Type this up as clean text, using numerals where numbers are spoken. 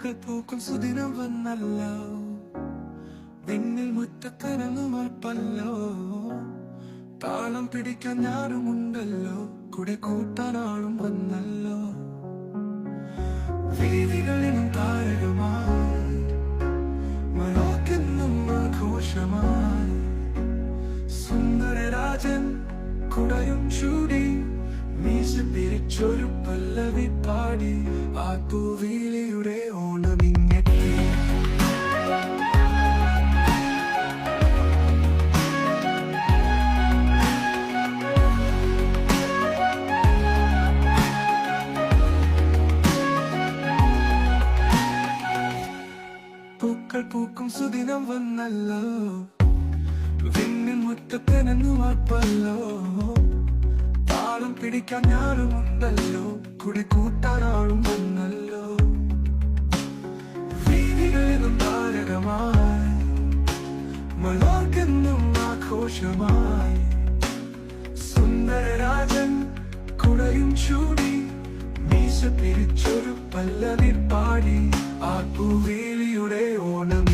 പൂക്കൾ പൂക്കും സുദിനം വന്നല്ലോ, വിണ്ണിൽ മുറ്റത്തിറങ്ങുമപ്പല്ലോ. താളം പിടിക്കാൻ ഞാനുമുണ്ടല്ലോ, കൂടെ കൂട്ടാൻ ആളും വന്നല്ലോ. വീതികളിലും താരകമായി, മനോക്കെന്നും ആഘോഷമായി. സുന്ദരരാജൻ കുടയും ചൂടി, മീശ പിരിച്ചൊരു പല്ലവി പാടി. ആ തൂവീലിയുടെ ഓണമിങ്ങെത്തി. പൂക്കൾ പൂക്കും സുദിനം വന്നല്ലോ, വിണ്ണിൻ മുറ്റത്തിനെന്നുമപ്പല്ലോ. താളം പിടിക്കാൻ ഞാനുമുണ്ടല്ലോ, കൂടെ കൂട്ടാൻ ആളും വന്നല്ലോ. വീതികളിലും താരകമായി, മലർക്കെന്നും ആഘോഷമായി. സുന്ദരരാജൻ കുടയും ചൂടി, മീശ പിരിച്ചൊരു പല്ലവി പാടി. ആ പൂവേലിയുടെ ഓണം